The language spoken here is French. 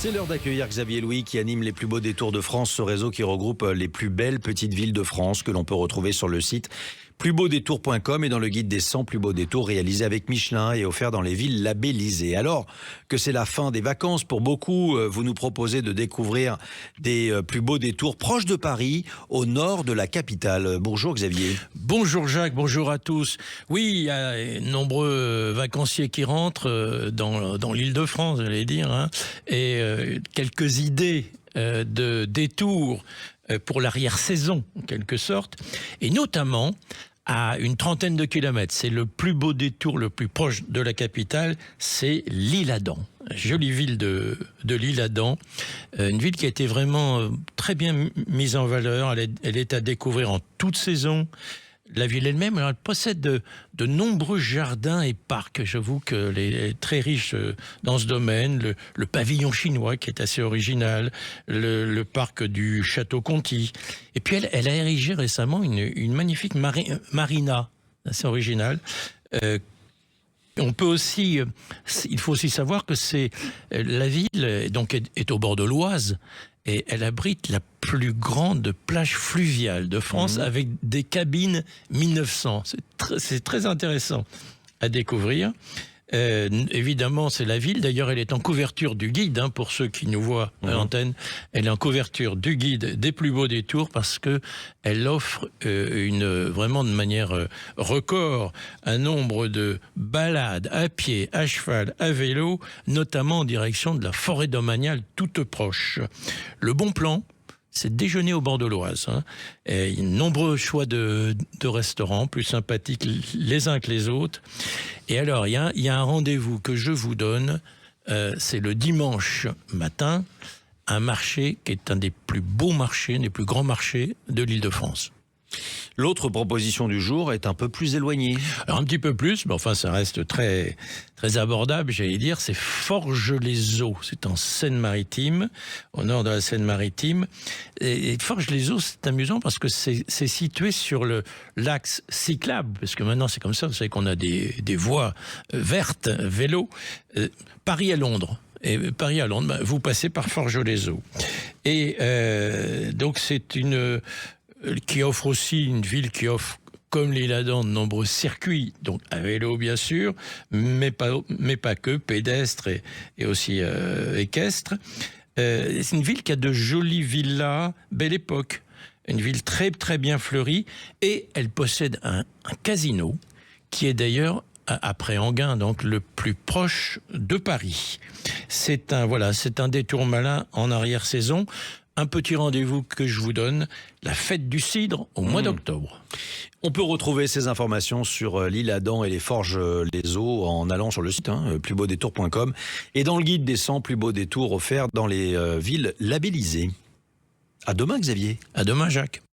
C'est l'heure d'accueillir Xavier Louis qui anime les plus beaux détours de France, ce réseau qui regroupe les plus belles petites villes de France que l'on peut retrouver sur le site plusbeaudétours.com et dans le guide des 100 plus beaux détours réalisé avec Michelin et offert dans les villes labellisées. Alors que c'est la fin des vacances pour beaucoup, vous nous proposez de découvrir des plus beaux détours proches de Paris, au nord de la capitale. Bonjour Xavier. Bonjour Jacques, bonjour à tous. Oui, il y a nombreux vacanciers qui rentrent dans l'Île-de-France, j'allais dire, hein, et quelques idées de détours pour l'arrière-saison, en quelque sorte, et notamment à une trentaine de kilomètres. C'est le plus beau détour le plus proche de la capitale, c'est l'Isle-Adam. Jolie ville de l'Isle-Adam, une ville qui a été vraiment très bien mise en valeur. Elle est à découvrir en toute saison. La ville elle-même, elle possède de nombreux jardins et parcs. J'avoue qu'elle est très riche dans ce domaine. Le pavillon chinois qui est assez original, le parc du Château Conti. Et puis elle a érigé récemment une magnifique marina, assez originale. On peut aussi, il faut aussi savoir que la ville donc est au bord de l'Oise. Et elle abrite la plus grande plage fluviale de France avec des cabines 1900. C'est très intéressant à découvrir. Évidemment, c'est la ville. D'ailleurs, elle est en couverture du guide, hein, pour ceux qui nous voient à l'antenne. Elle est en couverture du guide des plus beaux détours parce que elle offre vraiment de manière record un nombre de balades à pied, à cheval, à vélo, notamment en direction de la forêt domaniale toute proche. Le bon plan, c'est déjeuner au bord de l'Oise. Hein. Et il y a de nombreux choix de restaurants, plus sympathiques les uns que les autres. Et alors, il y a un rendez-vous que je vous donne, c'est le dimanche matin, un marché qui est un des plus beaux marchés, un des plus grands marchés de l'Île-de-France. L'autre proposition du jour est un peu plus éloignée. Alors un petit peu plus, mais enfin ça reste très, très abordable, j'allais dire, c'est Forges-les-Eaux. C'est en Seine-Maritime, au nord de la Seine-Maritime. Et Forges-les-Eaux, c'est amusant parce que c'est situé sur l'axe cyclable, parce que maintenant c'est comme ça, vous savez qu'on a des voies vertes, vélo, Paris à Londres. Et Paris à Londres, vous passez par Forges-les-Eaux. Et donc c'est une ville qui offre, comme l'Isle-Adam, de nombreux circuits, donc à vélo bien sûr, mais pas que, pédestres et aussi équestres. C'est une ville qui a de jolies villas, belle époque, une ville très très bien fleurie, et elle possède un casino qui est d'ailleurs après Enghien, donc le plus proche de Paris. C'est un détour malin en arrière-saison. Un petit rendez-vous que je vous donne, la fête du cidre au mois d'octobre. On peut retrouver ces informations sur l'Isle-Adam et les Forges-les-Eaux en allant sur le site plusbeaudétours.com et dans le guide des 100 plus beaux détours offerts dans les villes labellisées. À demain Xavier. À demain Jacques.